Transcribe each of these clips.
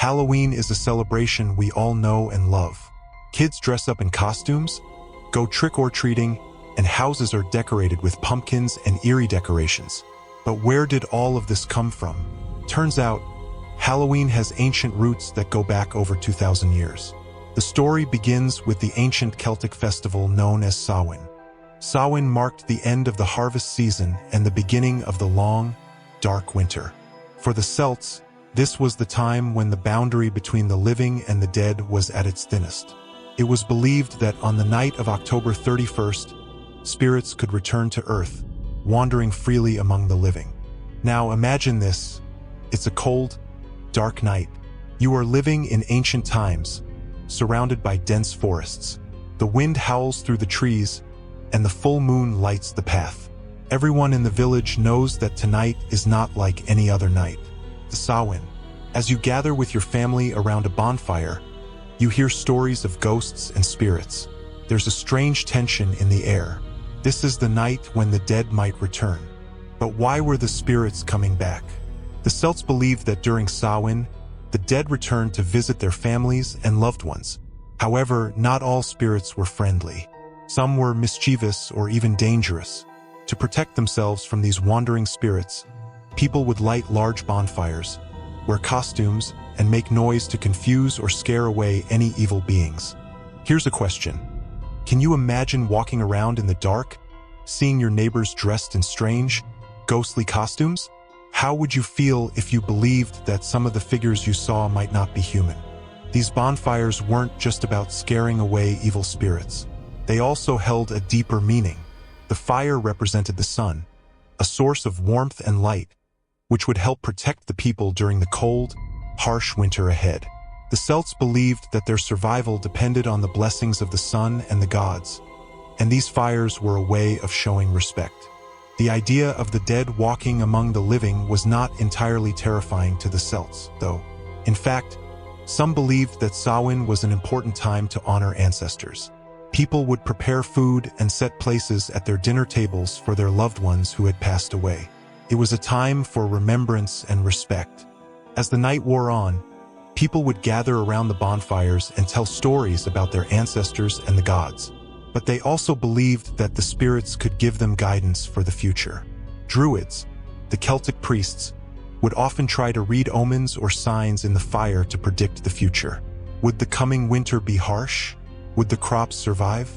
Halloween is a celebration we all know and love. Kids dress up in costumes, go trick-or-treating, and houses are decorated with pumpkins and eerie decorations. But where did all of this come from? Turns out, Halloween has ancient roots that go back over 2,000 years. The story begins with the ancient Celtic festival known as Samhain. Samhain marked the end of the harvest season and the beginning of the long, dark winter. For the Celts, this was the time when the boundary between the living and the dead was at its thinnest. It was believed that on the night of October 31st, spirits could return to Earth, wandering freely among the living. Now imagine this. It's a cold, dark night. You are living in ancient times, surrounded by dense forests. The wind howls through the trees, and the full moon lights the path. Everyone in the village knows that tonight is not like any other night. The Samhain. As you gather with your family around a bonfire, you hear stories of ghosts and spirits. There's a strange tension in the air. This is the night when the dead might return. But why were the spirits coming back? The Celts believed that during Samhain, the dead returned to visit their families and loved ones. However, not all spirits were friendly. Some were mischievous or even dangerous. To protect themselves from these wandering spirits, people would light large bonfires, wear costumes, and make noise to confuse or scare away any evil beings. Here's a question. Can you imagine walking around in the dark, seeing your neighbors dressed in strange, ghostly costumes? How would you feel if you believed that some of the figures you saw might not be human? These bonfires weren't just about scaring away evil spirits. They also held a deeper meaning. The fire represented the sun, a source of warmth and light, which would help protect the people during the cold, harsh winter ahead. The Celts believed that their survival depended on the blessings of the sun and the gods, and these fires were a way of showing respect. The idea of the dead walking among the living was not entirely terrifying to the Celts, though. In fact, some believed that Samhain was an important time to honor ancestors. People would prepare food and set places at their dinner tables for their loved ones who had passed away. It was a time for remembrance and respect. As the night wore on, people would gather around the bonfires and tell stories about their ancestors and the gods. But they also believed that the spirits could give them guidance for the future. Druids, the Celtic priests, would often try to read omens or signs in the fire to predict the future. Would the coming winter be harsh? Would the crops survive?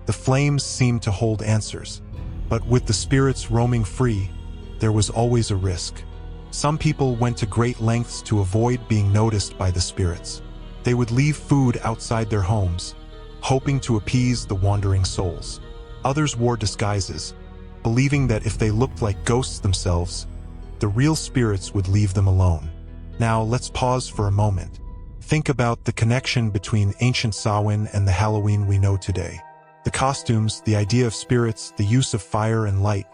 The flames seemed to hold answers. But with the spirits roaming free, there was always a risk. Some people went to great lengths to avoid being noticed by the spirits. They would leave food outside their homes, hoping to appease the wandering souls. Others wore disguises, believing that if they looked like ghosts themselves, the real spirits would leave them alone. Now let's pause for a moment. Think about the connection between ancient Samhain and the Halloween we know today. The costumes, the idea of spirits, the use of fire and light.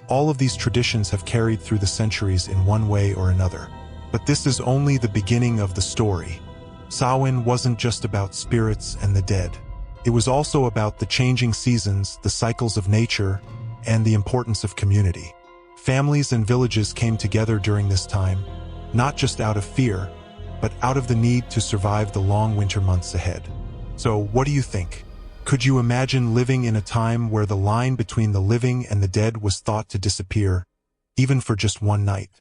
All of these traditions have carried through the centuries in one way or another. But this is only the beginning of the story. Samhain wasn't just about spirits and the dead. It was also about the changing seasons, the cycles of nature, and the importance of community. Families and villages came together during this time, not just out of fear, but out of the need to survive the long winter months ahead. So, what do you think? Could you imagine living in a time where the line between the living and the dead was thought to disappear, even for just one night?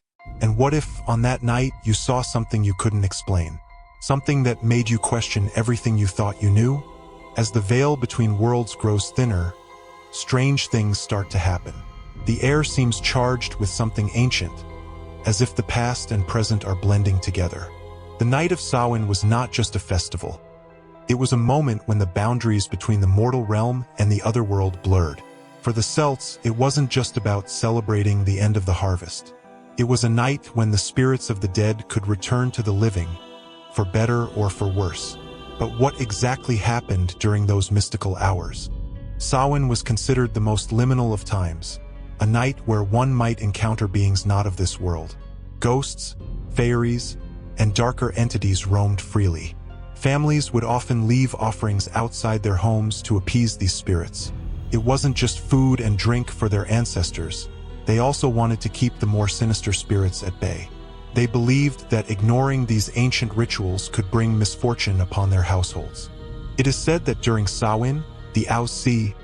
And what if, on that night, you saw something you couldn't explain? Something that made you question everything you thought you knew? As the veil between worlds grows thinner, strange things start to happen. The air seems charged with something ancient, as if the past and present are blending together. The night of Samhain was not just a festival. It was a moment when the boundaries between the mortal realm and the other world blurred. For the Celts, it wasn't just about celebrating the end of the harvest. It was a night when the spirits of the dead could return to the living, for better or for worse. But what exactly happened during those mystical hours? Samhain was considered the most liminal of times, a night where one might encounter beings not of this world. Ghosts, fairies, and darker entities roamed freely. Families would often leave offerings outside their homes to appease these spirits. It wasn't just food and drink for their ancestors. They also wanted to keep the more sinister spirits at bay. They believed that ignoring these ancient rituals could bring misfortune upon their households. It is said that during Samhain, the Aos Sí,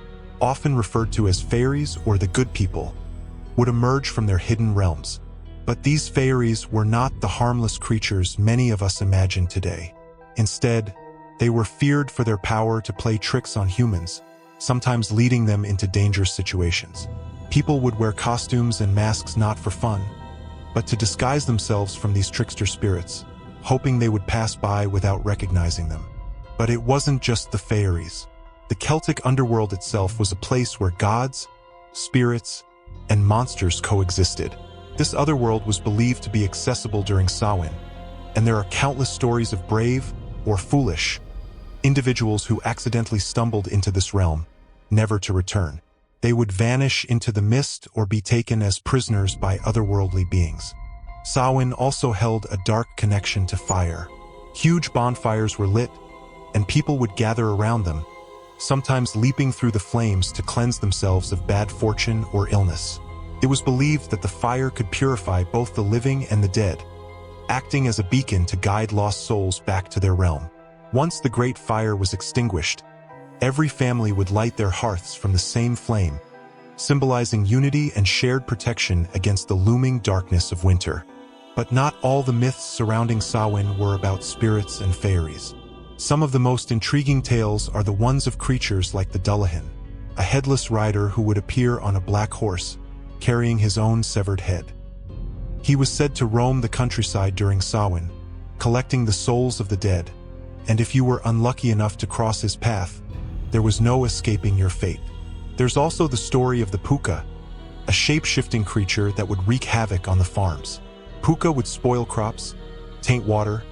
often referred to as fairies or the good people, would emerge from their hidden realms. But these fairies were not the harmless creatures many of us imagine today. Instead, they were feared for their power to play tricks on humans, sometimes leading them into dangerous situations. People would wear costumes and masks not for fun, but to disguise themselves from these trickster spirits, hoping they would pass by without recognizing them. But it wasn't just the fairies. The Celtic underworld itself was a place where gods, spirits, and monsters coexisted. This otherworld was believed to be accessible during Samhain, and there are countless stories of brave or foolish individuals who accidentally stumbled into this realm, never to return. They would vanish into the mist or be taken as prisoners by otherworldly beings. Samhain also held a dark connection to fire. Huge bonfires were lit, and people would gather around them, sometimes leaping through the flames to cleanse themselves of bad fortune or illness. It was believed that the fire could purify both the living and the dead, acting as a beacon to guide lost souls back to their realm. Once the great fire was extinguished, every family would light their hearths from the same flame, symbolizing unity and shared protection against the looming darkness of winter. But not all the myths surrounding Samhain were about spirits and fairies. Some of the most intriguing tales are the ones of creatures like the Dullahan, a headless rider who would appear on a black horse, carrying his own severed head. He was said to roam the countryside during Samhain, collecting the souls of the dead, and if you were unlucky enough to cross his path, there was no escaping your fate. There's also the story of the puka, a shape-shifting creature that would wreak havoc on the farms. Puka would spoil crops, taint water,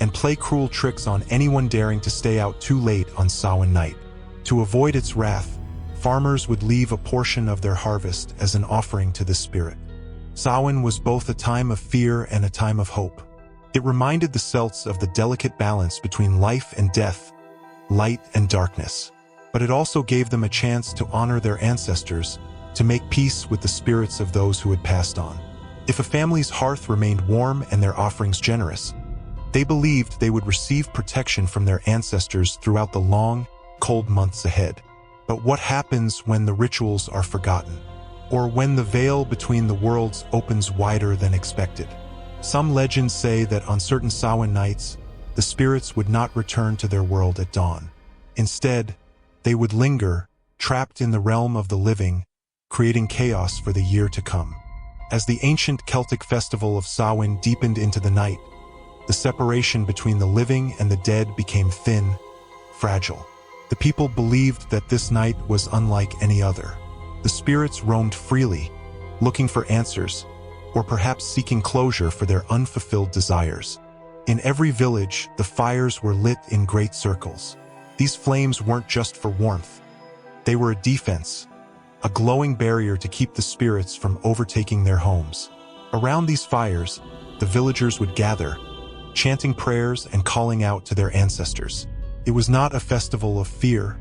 and play cruel tricks on anyone daring to stay out too late on Samhain night. To avoid its wrath, farmers would leave a portion of their harvest as an offering to this spirit. Samhain was both a time of fear and a time of hope. It reminded the Celts of the delicate balance between life and death, light and darkness. But it also gave them a chance to honor their ancestors, to make peace with the spirits of those who had passed on. If a family's hearth remained warm and their offerings generous, they believed they would receive protection from their ancestors throughout the long, cold months ahead. But what happens when the rituals are forgotten? Or when the veil between the worlds opens wider than expected? Some legends say that on certain Samhain nights, the spirits would not return to their world at dawn. Instead, they would linger, trapped in the realm of the living, creating chaos for the year to come. As the ancient Celtic festival of Samhain deepened into the night, the separation between the living and the dead became thin, fragile. The people believed that this night was unlike any other. The spirits roamed freely, looking for answers, or perhaps seeking closure for their unfulfilled desires. In every village, the fires were lit in great circles. These flames weren't just for warmth. They were a defense, a glowing barrier to keep the spirits from overtaking their homes. Around these fires, the villagers would gather, chanting prayers and calling out to their ancestors. It was not a festival of fear,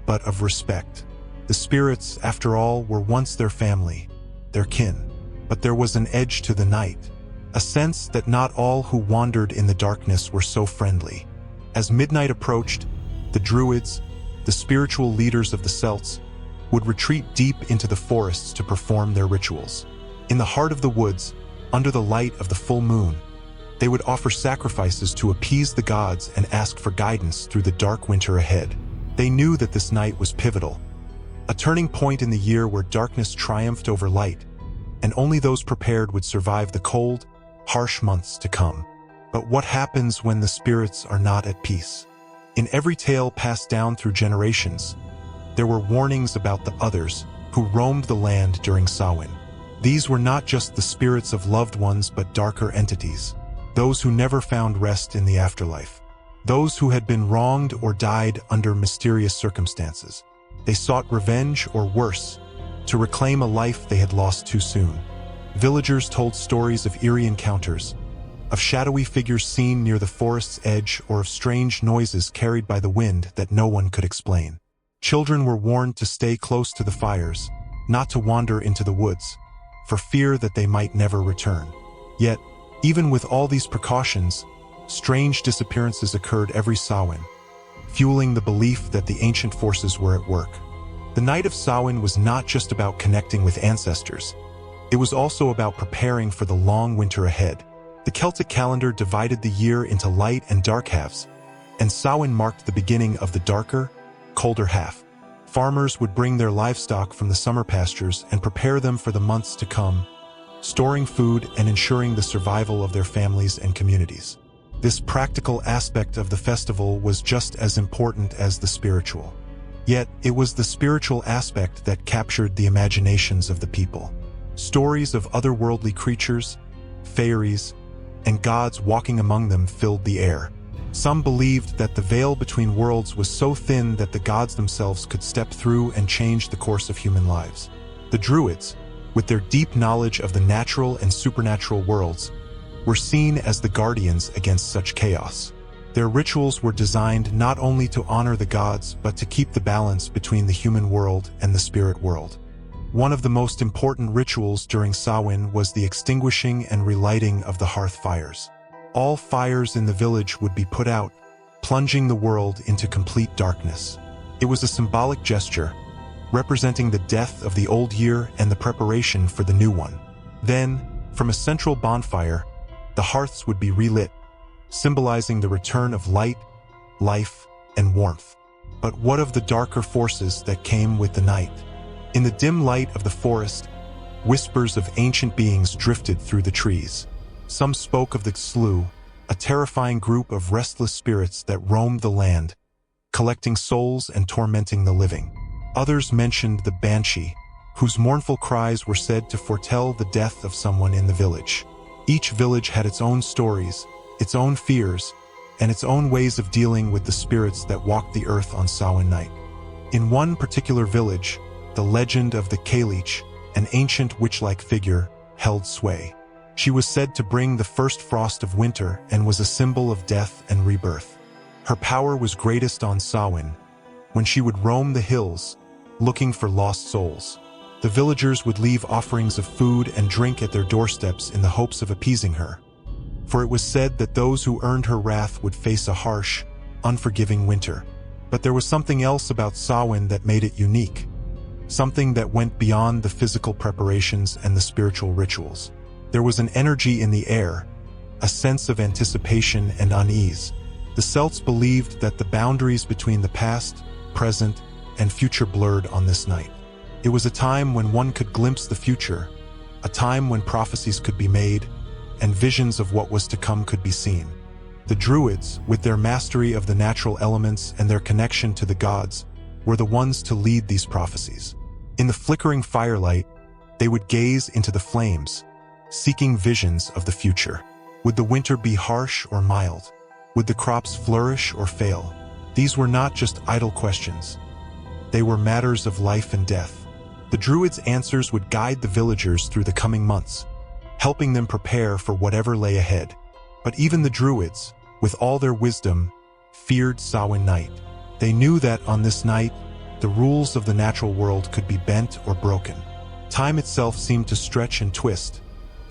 but of respect. The spirits, after all, were once their family, their kin. But there was an edge to the night, a sense that not all who wandered in the darkness were so friendly. As midnight approached, the Druids, the spiritual leaders of the Celts, would retreat deep into the forests to perform their rituals. In the heart of the woods, under the light of the full moon, they would offer sacrifices to appease the gods and ask for guidance through the dark winter ahead. They knew that this night was pivotal, a turning point in the year where darkness triumphed over light, and only those prepared would survive the cold, harsh months to come. But what happens when the spirits are not at peace? In every tale passed down through generations, there were warnings about the others who roamed the land during Samhain. These were not just the spirits of loved ones but darker entities, those who never found rest in the afterlife, those who had been wronged or died under mysterious circumstances. They sought revenge or worse, to reclaim a life they had lost too soon. Villagers told stories of eerie encounters, of shadowy figures seen near the forest's edge or of strange noises carried by the wind that no one could explain. Children were warned to stay close to the fires, not to wander into the woods, for fear that they might never return. Yet, Even with all these precautions, strange disappearances occurred every Samhain, fueling the belief that the ancient forces were at work. The night of Samhain was not just about connecting with ancestors. It was also about preparing for the long winter ahead. The Celtic calendar divided the year into light and dark halves, and Samhain marked the beginning of the darker, colder half. Farmers would bring their livestock from the summer pastures and prepare them for the months to come, storing food and ensuring the survival of their families and communities. This practical aspect of the festival was just as important as the spiritual. Yet, it was the spiritual aspect that captured the imaginations of the people. Stories of otherworldly creatures, fairies, and gods walking among them filled the air. Some believed that the veil between worlds was so thin that the gods themselves could step through and change the course of human lives. The Druids, with their deep knowledge of the natural and supernatural worlds, were seen as the guardians against such chaos. Their rituals were designed not only to honor the gods, but to keep the balance between the human world and the spirit world. One of the most important rituals during Samhain was the extinguishing and relighting of the hearth fires. All fires in the village would be put out, plunging the world into complete darkness. It was a symbolic gesture, representing the death of the old year and the preparation for the new one. Then, from a central bonfire, the hearths would be relit, symbolizing the return of light, life, and warmth. But what of the darker forces that came with the night? In the dim light of the forest, whispers of ancient beings drifted through the trees. Some spoke of the Slew, a terrifying group of restless spirits that roamed the land, collecting souls and tormenting the living. Others mentioned the Banshee, whose mournful cries were said to foretell the death of someone in the village. Each village had its own stories, its own fears, and its own ways of dealing with the spirits that walked the earth on Samhain night. In one particular village, the legend of the Cailleach, an ancient witch-like figure, held sway. She was said to bring the first frost of winter and was a symbol of death and rebirth. Her power was greatest on Samhain, when she would roam the hills, looking for lost souls. The villagers would leave offerings of food and drink at their doorsteps in the hopes of appeasing her. For it was said that those who earned her wrath would face a harsh, unforgiving winter. But there was something else about Samhain that made it unique. Something that went beyond the physical preparations and the spiritual rituals. There was an energy in the air, a sense of anticipation and unease. The Celts believed that the boundaries between the past, present, and future blurred on this night. It was a time when one could glimpse the future, a time when prophecies could be made, and visions of what was to come could be seen. The Druids, with their mastery of the natural elements and their connection to the gods, were the ones to lead these prophecies. In the flickering firelight, they would gaze into the flames, seeking visions of the future. Would the winter be harsh or mild? Would the crops flourish or fail? These were not just idle questions. They were matters of life and death. The Druids' answers would guide the villagers through the coming months, helping them prepare for whatever lay ahead. But even the Druids, with all their wisdom, feared Samhain night. They knew that on this night, the rules of the natural world could be bent or broken. Time itself seemed to stretch and twist,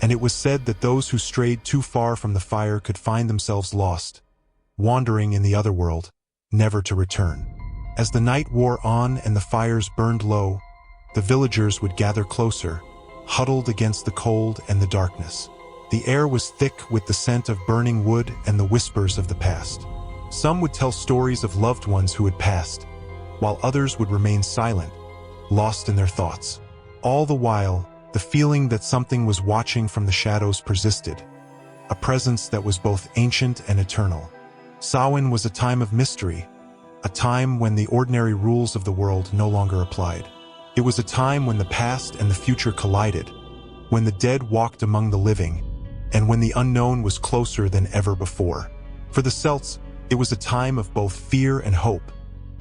and it was said that those who strayed too far from the fire could find themselves lost, wandering in the other world, never to return. As the night wore on and the fires burned low, the villagers would gather closer, huddled against the cold and the darkness. The air was thick with the scent of burning wood and the whispers of the past. Some would tell stories of loved ones who had passed, while others would remain silent, lost in their thoughts. All the while, the feeling that something was watching from the shadows persisted, a presence that was both ancient and eternal. Samhain was a time of mystery, a time when the ordinary rules of the world no longer applied. It was a time when the past and the future collided, when the dead walked among the living, and when the unknown was closer than ever before. For the Celts, it was a time of both fear and hope,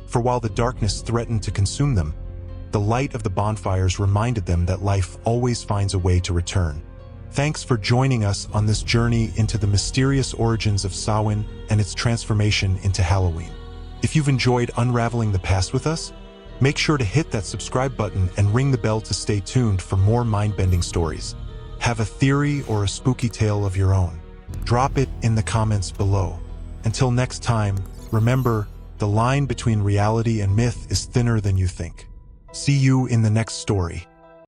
for while the darkness threatened to consume them, the light of the bonfires reminded them that life always finds a way to return. Thanks for joining us on this journey into the mysterious origins of Samhain and its transformation into Halloween. If you've enjoyed unraveling the past with us, make sure to hit that subscribe button and ring the bell to stay tuned for more mind-bending stories. Have a theory or a spooky tale of your own? Drop it in the comments below. Until next time, remember, the line between reality and myth is thinner than you think. See you in the next story.